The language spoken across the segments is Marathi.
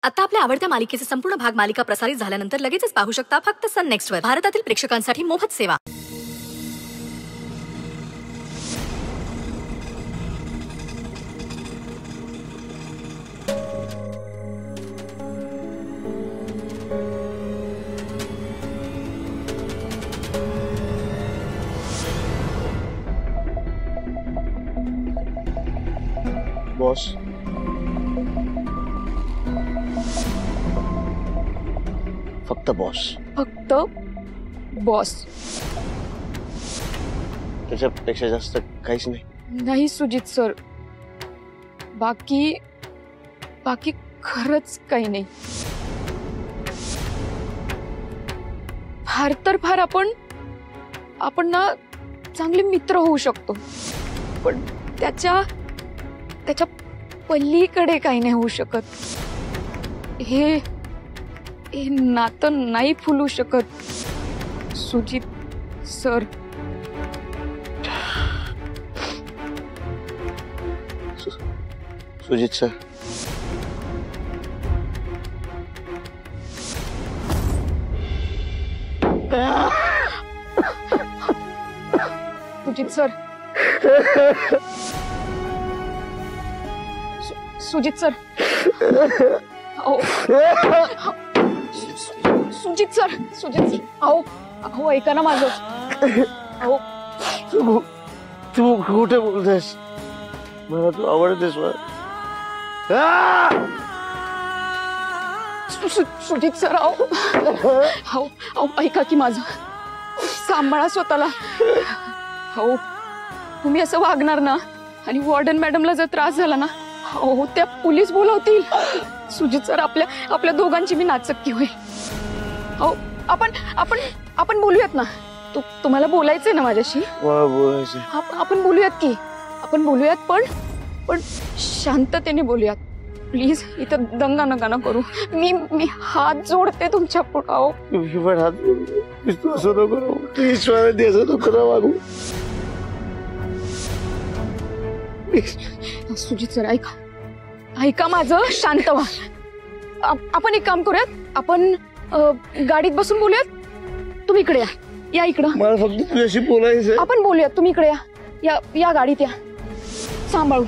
आता आपल्या आवडत्या मालिकेचे संपूर्ण भाग मालिका प्रसारित झाल्यानंतर लगेचच पाहू शकता फक्त सन नेक्स्ट वर. भारतातील प्रेक्षकांसाठी मोफत सेवा. बॉस, फक्त बॉस. फक्त बॉस. त्याच्यापेक्षा जास्त काहीच नाही. नाही सुजित सर, बाकी खरंच काही नाही. फार तर फार आपण ना चांगले मित्र होऊ शकतो, पण त्याच्या पलीकडे काही नाही होऊ शकत. हे नातं नाही फुलू शकत Sujit sir. Sujit sir, Sujit sir, Sujit sir, Sujit sir, Sujit sir, अहो ऐका ना माझं. अहो तू कुठे बोलतेस? मला तू आवडतेस. सुजित सर, अहो ऐका की माझं. सांभाळा स्वतःला. हो, तुम्ही असं वागणार ना आणि वॉर्डन मॅडमला जर त्रास झाला ना, हो त्या पोलीस बोलवतील. सुजित सर, आपल्या दोघांची मी नाचक्की होईल. हो, आपण बोलूयात ना. तुम्हाला बोलायचंय ना माझ्याशी? बोलायचं. आपण बोलूयात की. आपण बोलूयात, पण शांततेने बोलूयात प्लीज. इथं दंगा नका ना करू. मी हात जोडते तुमच्या पुढे. पण हात तू असं नको प्लीज. असं नको वागू. सुजित सर, ऐका माझं. शांत व्हा. आपण एक काम करूयात. आपण गाडीत बसून बोलूयात. तुम्ही इकडे या इकडं. मला फक्त तुझ्याशी बोलायचं. आपण बोलूयात. तुम्ही इकडे या गाडीत या. सांभाळू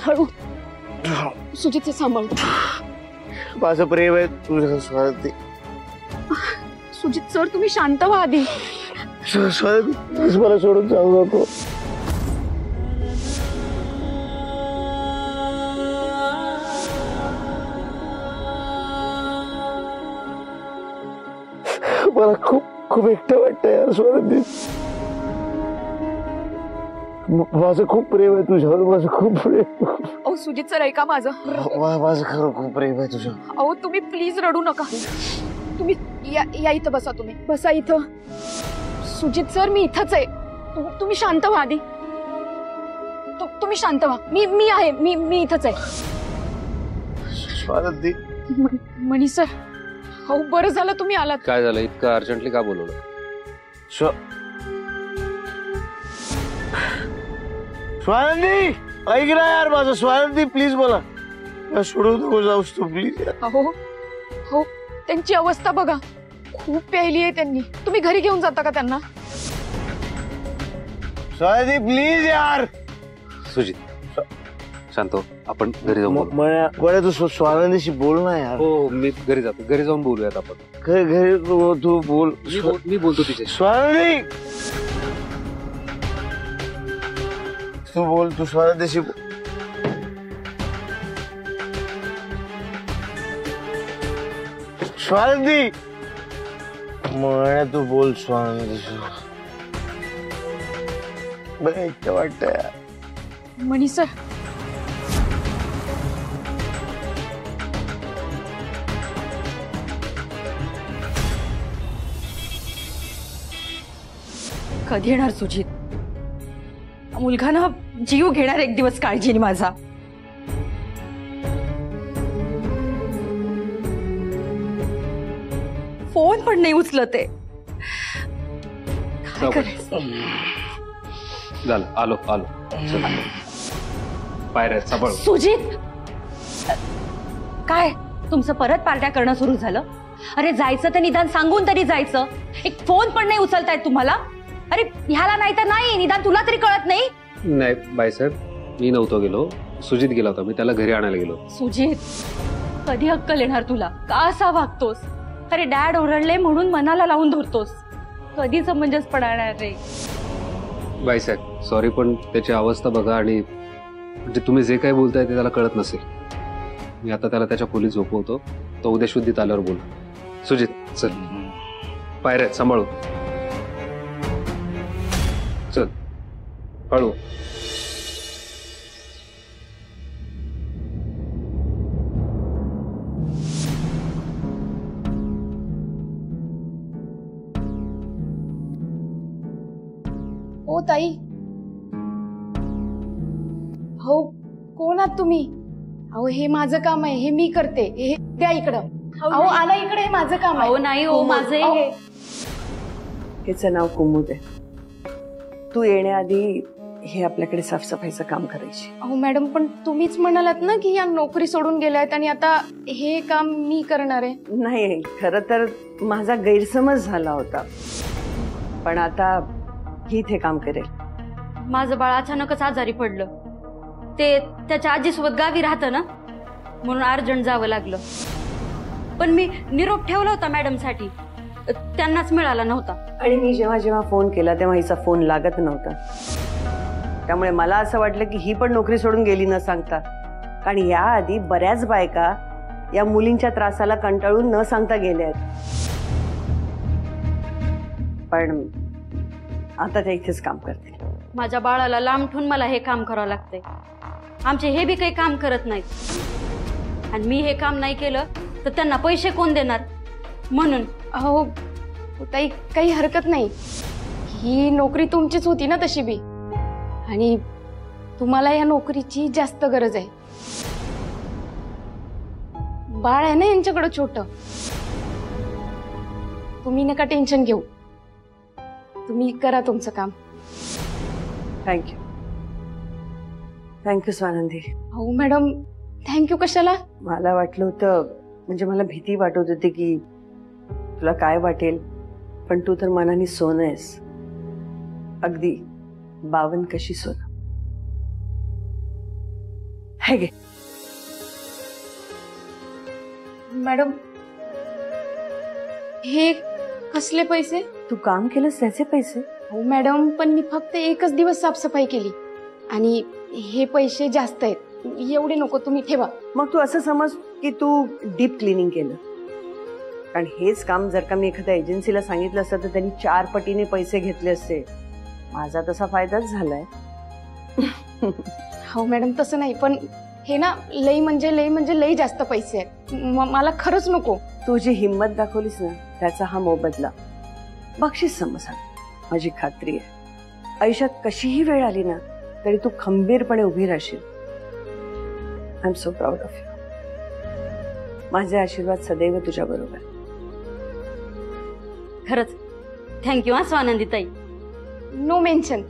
हळू. सुजित सांभाळू. माझं प्रेम आहे तुझ्या स्वाती. सुजित सर, तुम्ही शांत व्हा आधी. स्वाती, मला सोडून जाऊ नको. मला खूप एकटं वाटतंय यार स्वाती. माझं खूप प्रेम आहे तुझ्यावर. माझं खूप प्रेम. अहो सुजित सर, ऐका माझं. माझं खरं खूप प्रेम आहे तुझ्या. अहो तुम्ही प्लीज रडू नका. तुम्ही या इथं बसा. तुम्ही बसा इथं. सुजित सर, मी इथंच आहे. तुम्ही शांत व्हा आधी. तुम्ही शांत व्हा. मी आहे. मी इथंच आहे. स्वाती. मनी सर, हो बरं झालं तुम्ही आलात. काय झालं? इतकं अर्जंटली का बोलवलं? स्वानंदी, ऐक ना यार माझं. स्वानंदी प्लीज, मला सोडू नको जाऊस तू प्लीज. हो, त्यांची अवस्था बघा. खूप प्यायली आहे त्यांनी. तुम्ही घरी घेऊन जाता का त्यांना? स्वानंदी प्लीज यार. सुजित शांत हो. आपण घरी जाऊन बोलू. बरं तू स्वानंदीशी बोल ना यार. हो, मी घरी जातो. घरी जाऊन बोलूयात आपण. घरी तू बोल. मी बोलतो तिचे. स्वानंदी तू बोल. तू स्वानंदीशी बोल. स्वानंदी, मला तू बोल स्वानंदीशी. बरं एकटं वाटतंय यार. मनी सर, कधी येणार सुजित? मुलगा ना जीव घेणार एक दिवस काळजीने माझा. फोन पण नाही उचलत आहे. काय करायचं? झालं, आलो. पायऱ्या सांभाळ. सुजित, काय तुमचं परत पार्ट्या करणं सुरू झालं? अरे जायचं तर निदान सांगून तरी जायचं. एक फोन पण नाही उचलतायत तुम्हाला. अरे ह्याला नाही तर नाही, निदान तुला तरी कळत नाही? नाही बाईसाहेब, मी नव्हतो गेलो, सुजित गेला होता, मी त्याला घरी आणायला गेलो. सुजित, कधी अक्कल येणार तुला? का असा वागतोस? अरे डॅड ओरडले म्हणून मनाला लावून धरतोस. कधी समंजसपणा येणार रे? बाईसाहेब सॉरी, पण त्याची अवस्था बघा, आणि म्हणजे तुम्ही जे काही बोलताय ते त्याला कळत नसेल. मी आता त्याला त्याच्या खोलीत झोपवतो, तो उद्या शुद्धीत आल्यावर बोल. सुजित चल, पायऱ्या सांभाळू. चल हळू. हो ताई. हो कोण आहात तुम्ही? अहो हे माझं काम आहे, हे मी करते. हे द्या इकडं. अहो आला इकडे, हे माझं काम आहे. हो नाही हो, माझं हे. हिचं नाव कुमुद आहे. तू येण्याआधी हे आपल्याकडे साफसफाईचं काम करायची. अहो मॅडम, पण तुम्हीच म्हणालात ना की या नोकरी सोडून गेल्यात आणि आता हे काम मी करणार आहे. नाही, खरं तर माझा गैरसमज झाला होता, पण आता ही इथे काम करेल. माझं बाळ अचानकच आजारी पडलं. ते त्याच्या आजीसोबत गावी राहतं ना, म्हणून अर्जंट जावं लागलं. पण मी निरोप ठेवला होता मॅडमसाठी, त्यांनाच मिळाला नव्हता. आणि मी जेव्हा जेव्हा फोन केला तेव्हा हिचा फोन लागत नव्हता. त्यामुळे मला असं वाटलं की ही पण नोकरी सोडून गेली न सांगता. कारण याआधी बऱ्याच बायका या मुलींच्या त्रासाला कंटाळून न सांगता गेल्या आहेत, पण आता ते इथेच काम करते. माझ्या बाळाला लांब ठेवून मला हे काम करावं लागतंय. आमचे हे बी काही काम करत नाहीत, आणि मी हे काम नाही केलं तर त्यांना पैसे कोण देणार? म्हणून. अहो ताई, काही हरकत नाही. ही नोकरी तुमचीच होती ना तशी बी, आणि तुम्हाला या नोकरीची जास्त गरज आहे. बाळ आहे ना यांच्याकडे छोट. तुम्ही नका टेन्शन घेऊ, तुम्ही करा तुमचं काम. थँक्यू. थँक्यू स्वानंदी. अहो मॅडम, थँक्यू कशाला? मला वाटलं होतं, म्हणजे मला भीती वाटत होती की तुला काय वाटेल, पण तू तर मनाने सोनं आहेस, अगदी 52 कशी सोनं. हे घे. मॅडम, हे कसले पैसे? तू काम केलंस त्याचे पैसे? हो मॅडम, पण मी फक्त एकच दिवस साफसफाई केली, आणि हे पैसे जास्त आहेत. एवढे नको, तुम्ही ठेवा. मग तू असं समज की तू डीप क्लिनिंग केलं. कारण हेच काम जर का मी एखाद्या एजन्सीला सांगितलं असतं तर त्यांनी 4 पटीने पैसे घेतले असते. माझा तसा फायदाच झालाय. हो मॅडम, तसं नाही, पण हे ना लई म्हणजे लई जास्त पैसे आहेत. मला खरंच नको. तू जी हिंमत दाखवलीस ना, त्याचा हा मोबदला. बक्षीस समज. माझी खात्री आहे, आयुष्यात कशीही वेळ आली ना तरी तू खंबीरपणे उभी राहशील. I am so proud of you. माझे आशीर्वाद सदैव तुझ्या बरोबर. खरंच थँक्यू हा स्वानंदी ताई. No mention.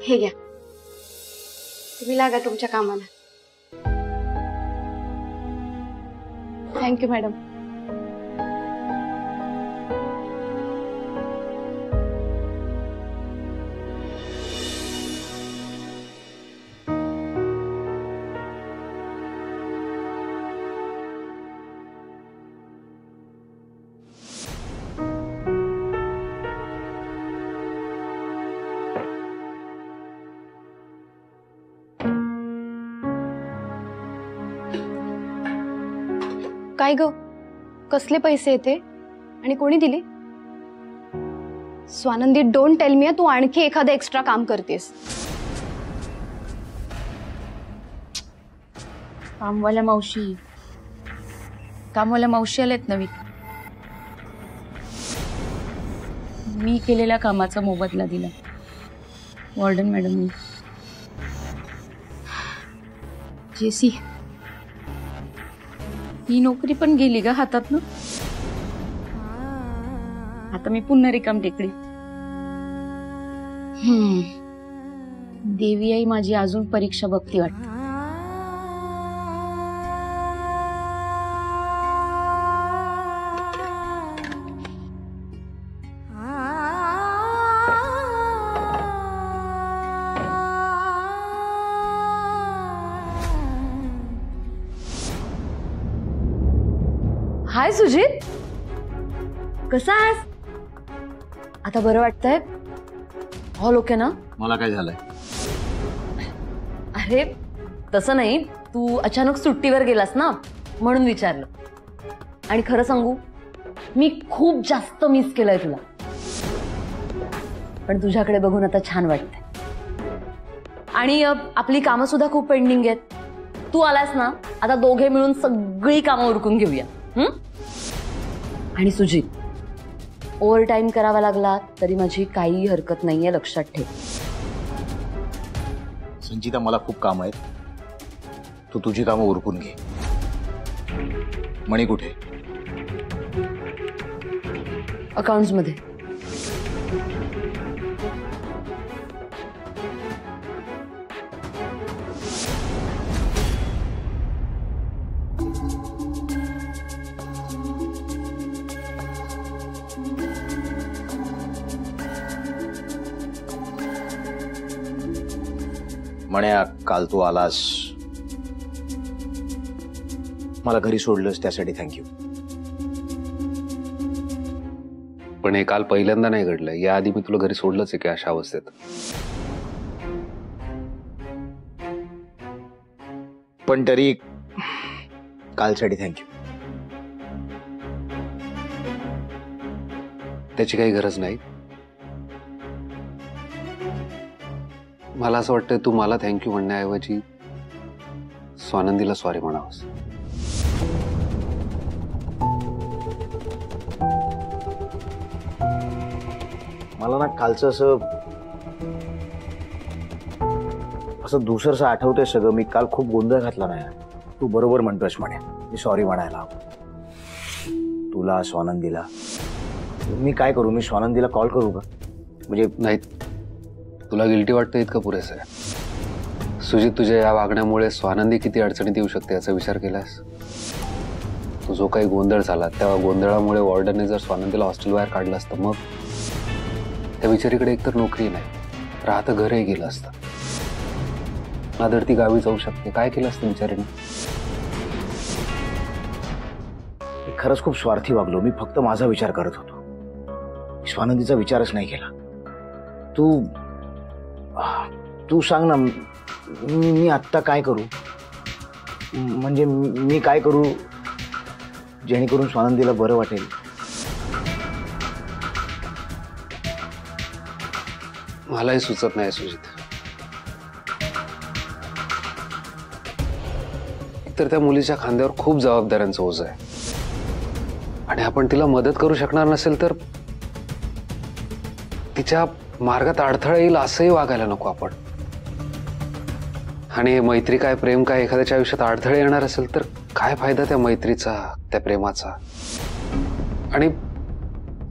हे घ्या, तुम्ही लागा तुमच्या कामाला. Thank you madam. काय ग, कसले पैसे येते आणि कोणी दिले? स्वानंदी, डोंट टेल मी तू आणखी एखादं एक्स्ट्रा काम करतेस. कामवाल्या मावशी आलेत नवीन. मी केलेल्या कामाचा मोबदला दिला वॉर्डन मॅडमनी. जेसी, ही नोकरी पण गेली ग हातातनं. आता मी पुन्हा रिकाम टेकडी. देवी आई माझी अजून परीक्षा बघती वाटत. हाय सुजित, कसा आहेस? आता बरं वाटतंय? ऑल ओके ना? मला काय झालंय? अरे तसं नाही, तू अचानक सुट्टीवर गेलास ना म्हणून विचारलं. आणि खरं सांगू, मी खूप जास्त मिस केलंय तुला, पण तुझ्याकडे बघून आता छान वाटतंय. आणि आपली कामं सुद्धा खूप पेंडिंग आहेत. तू आलास ना, आता दोघे मिळून सगळी कामं उरकून घेऊया. आणि सुजित, ओव्हर टाइम करावा लागला तरी माझी काही हरकत नाहीये, लक्षात ठेव. संचिता, मला खूप काम आहेत. तू तुझी कामं उरकून घे. मणी कुठे? अकाउंट्स मध्ये. म्हणे काल तू आलास, मला घरी सोडलंस, त्यासाठी थँक्यू. पण हे काल पहिल्यांदा नाही घडलं. याआधी मी तुला घरी सोडलंच आहे की अशा अवस्थेत? पण तरी कालसाठी थँक्यू. त्याची काही गरज नाही. मला असं वाटतं तू मला थँक्यू म्हणण्याऐवजी स्वानंदीला सॉरी म्हणावंस. मला ना कालचं असं दुसरंसं आठवतंय सगळं. मी काल खूप गोंधळ घातला नाही. तू बरोबर म्हणतोयस म्हणे, मी सॉरी म्हणायला हवं तुला, स्वानंदीला. मी काय करू? मी स्वानंदीला कॉल करू का? म्हणजे नाही, तुला गिल्टी वाटतं इतकं पुरेसं आहे. सुजित, तुझ्या या वागण्यामुळे स्वानंदी किती अडचणीत येऊ शकते याचा विचार केलास? तो जो काही गोंधळ झाला, त्या गोंधळामुळे वॉर्डनने जर स्वानंदीला हॉस्टेल बाहेर काढलं असतं, मग त्या बिचारीकडे एकतर नोकरी नाही, राहतं घरही गेलं असतं. नादर ती गावी जाऊ शकते. काय केलं असतं बिचारीने? खरंच खूप स्वार्थी वागलो. मी फक्त माझा विचार करत होतो, स्वानंदीचा विचारच नाही केला. तू सांग ना, मी आत्ता काय करू? म्हणजे मी काय करू जेणेकरून स्वानंदीला बरं वाटेल? मलाही सुचत नाही सुजित. एकतर त्या मुलीच्या खांद्यावर खूप जबाबदाऱ्यांचं ओझं आहे, आणि आपण तिला मदत करू शकणार नसेल तर तिच्या मार्गात अडथळा येईल असंही वागायला नको आपण. आणि मैत्री काय, प्रेम काय, एखाद्याच्या आयुष्यात अडथळे येणार असेल तर काय फायदा त्या मैत्रीचा, त्या प्रेमाचा? आणि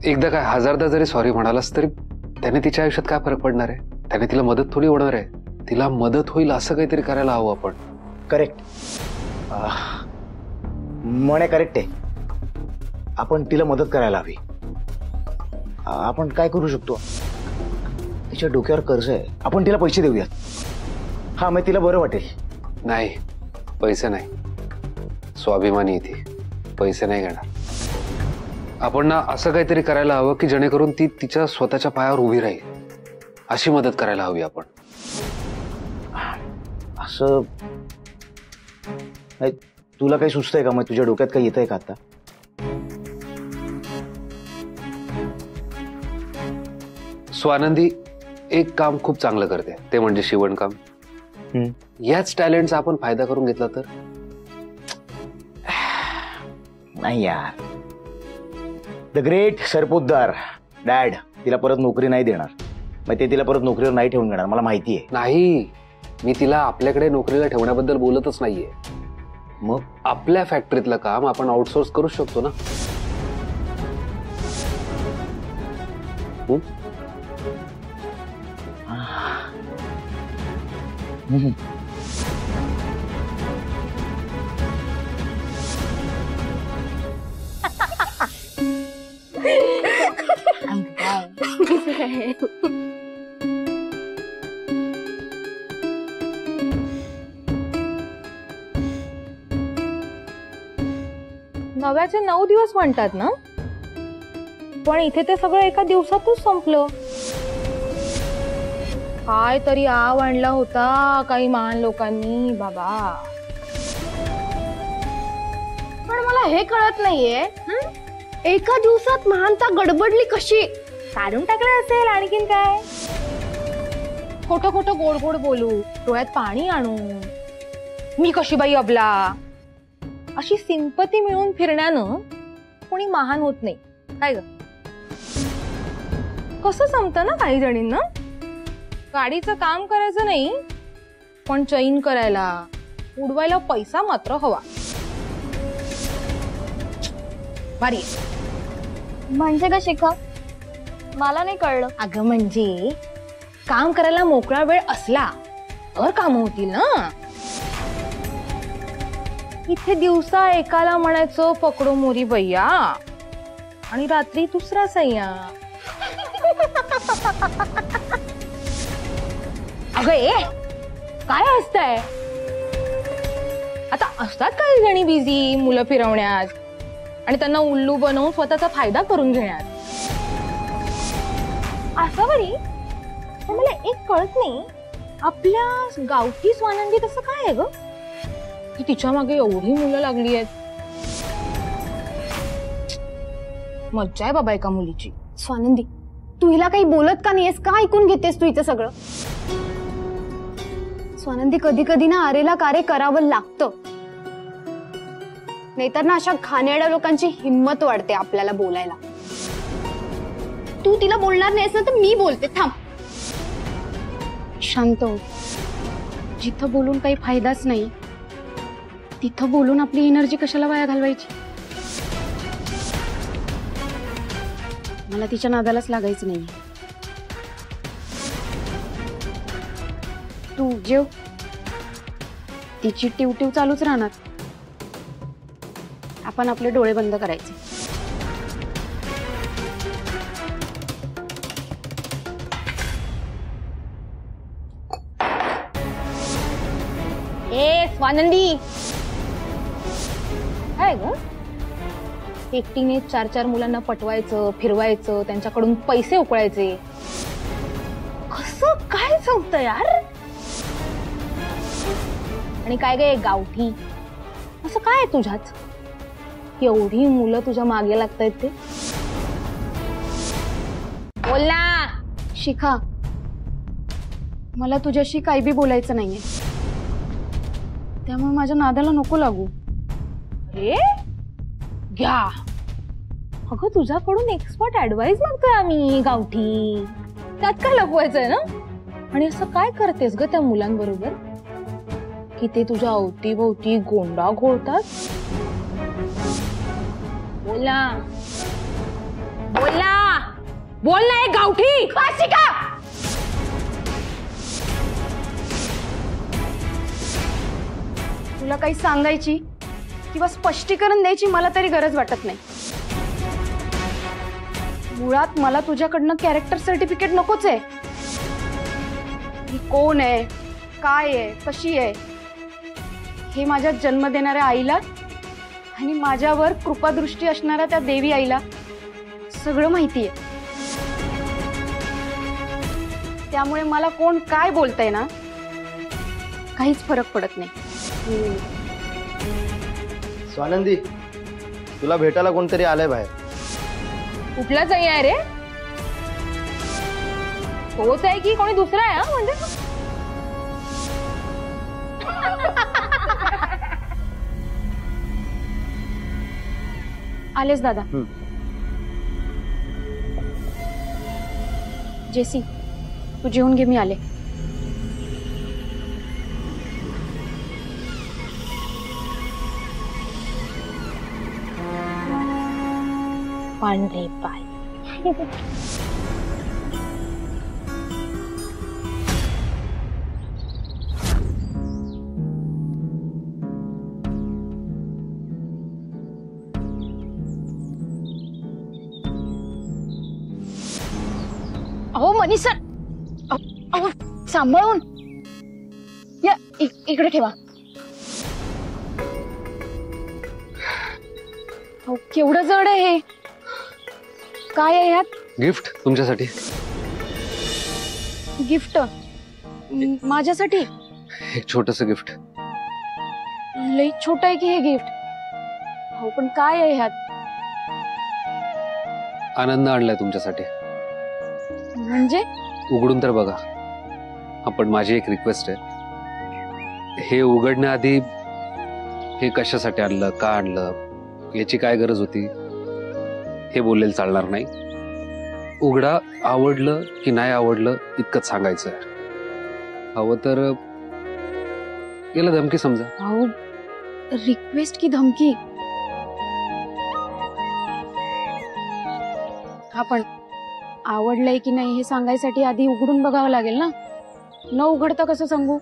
एकदा काय, हजारदा जरी सॉरी म्हणालास तरी त्याने तिच्या आयुष्यात काय फरक पडणार आहे? त्याने तिला मदत थोडी होणार आहे. तिला मदत होईल असं काहीतरी करायला हवं आपण. करेक्ट म्हणे, करेक्ट आहे. आपण तिला मदत करायला हवी. आपण काय करू शकतो? तिच्या डोक्यावर कर्ज आहे, आपण तिला पैसे देऊयात. हा, मग तिला बरं वाटेल. नाही, पैसे नाही. स्वाभिमानी आहे ती, पैसे नाही घेणार. आपण ना असं काहीतरी करायला हवं की जेणेकरून ती तिच्या स्वतःच्या पायावर उभी राहील, अशी मदत करायला हवी आपण. असं नाही, तुला काही सुचतंय का? मग तुझ्या डोक्यात काही येतंय का आता? स्वानंदी एक काम खूप चांगलं करते, ते म्हणजे शिवणकाम. याच टॅलेंटचा आपण फायदा करून घेतला तर? नाही यार, द ग्रेट सरपोतदार डॅड तिला परत नोकरी नाही देणार. मग ते तिला परत नोकरीवर नाही ठेवून घेणार, मला माहिती आहे. नाही, मी तिला आपल्याकडे नोकरीला ठेवण्याबद्दल बोलतच नाहीये. मग आपल्या फॅक्टरीतलं काम आपण आउटसोर्स करू शकतो ना. नव्याचे 9 दिवस म्हणतात ना, पण इथे ते सगळं एका दिवसातच संपलं. काय तरी आव आणला होता काही महान लोकांनी बाबा. पण मला हे कळत नाहीये, एका दिवसात महानता गडबडली कशी? काढून टाकलं असेल आणखीन काय. खोटं खोटं गोड गोड बोलू, डोळ्यात पाणी आणू, मी कशी बाई अबला, अशी सिंपती मिळून फिरण्यानं कोणी महान होत नाही. काय ग, कसं जमतं ना काही जणींना. गाडीचं काम करायचं नाही, पण चैन करायला उडवायला पैसा मात्र हवा. भारी. म्हणजे का शिखा, मला नाही कळलं. अगं म्हणजे काम करायला मोकळा वेळ असला तर काम होतील ना. इथे दिवसा एकाला म्हणायचं पकडो मोरी बैया आणि रात्री दुसरा सय्या. अगं ए काय असतंय. आता असतात काही जणी बिझी मुलं फिरवण्यात आणि त्यांना उल्लू बनवून स्वतःचा फायदा करून घेण्यात. असं बरी. पण मला एक कळत नाही, आपल्या गावठी स्वानंदी तसं काय आहे ग की तिच्या मागे एवढी मुलं लागली आहेत. मज्जा आहे बाबा एका मुलीची. स्वानंदी, तू हिला काही बोलत का नाहीयेस? का ऐकून घेतेस तू हिचं सगळं? स्वानंदी, कधी कधी ना आरेला कार्य करावं लागतं, नाहीतर ना अशा घाणेरड्या लोकांची हिंमत वाढते आपल्याला बोलायला. तू तिला बोलणार नाहीस ना, तर मी बोलते. थांब, शांत हो. जिथं बोलून काही फायदाच नाही तिथं बोलून आपली एनर्जी कशाला वाया घालवायची. मला तिच्या नादालाच लागायचं नाही. तू जेव, तिची टिवटिव चालूच राहणार. आपण आपले डोळे बंद करायचे. ए स्वानंदी, काय ग एकटीने 4-4 मुलांना पटवायचं, फिरवायचं, त्यांच्याकडून पैसे उकळायचे, कसं काय जमतं यार. आणि काय गे गावठी, असं काय तुझ्यात एवढी मुलं तुझ्या मागे लागतायत ते. बोल ना. शिखा, मला तुझ्याशी काही बी बोलायचं नाहीये, त्यामुळे माझ्या नादाला नको लागू. हे घ्या. अगं तुझ्याकडून एक्सपर्ट ऍडवाइस मागतोय आम्ही गावठी, त्यात काय लपवायचंय ना. आणि असं काय करतेस ग त्या मुलांबरोबर की ते तुझ्या अवतीभोवती गोंडा घोळतात. बोला बोला बोल ना एक गावठी. शिखा, तुला काही सांगायची किंवा स्पष्टीकरण द्यायची मला तरी गरज वाटत नाही. मुळात मला तुझ्याकडनं कॅरेक्टर सर्टिफिकेट नकोच आहे. ही कोण आहे, काय आहे, कशी आहे, हे माझ्या जन्म देणाऱ्या आईला आणि माझ्यावर कृपादृष्टी असणाऱ्या त्या देवी आईला सगळं माहिती आहे. त्यामुळे मला कोण काय बोलतंय ना, काहीच फरक पडत नाही. स्वानंदी, तुला भेटायला कोणतरी आलंय बाहेर. कुठलाच आहे रे, तोच आहे की कोणी दुसरा आहे. म्हणजे आलेच दादा. जेसी, तू जेवून घे, मी आले. पांढरे पाय. मनी सर, अहो सांभाळून या, इकडे ठेवा. अहो केवढं जड आहे हे. काय आहे यात? गिफ्ट तुमच्यासाठी. गिफ्ट माझ्यासाठी? एक छोटस गिफ्ट. लई छोट आहे की हे गिफ्ट. हो पण काय आहे ह्यात? आनंद आणलाय तुमच्यासाठी. म्हणजे? उघडून तर बघा. पण माझी एक रिक्वेस्ट आहे, हे उघडण्याआधी हे कशासाठी आणलं, का आणलं, याची काय गरज होती हे बोललेलं चालणार नाही. उघडा, आवडलं की नाही आवडलं इतकंच सांगायचं आहे. हवं तर याला धमकी समजा. अहो रिक्वेस्ट की धमकी? हा पण आवडलंय की नाही हे सांगायसाठी आधी उघडून बघावं लागेल ना. न उघडता कसं सांगू?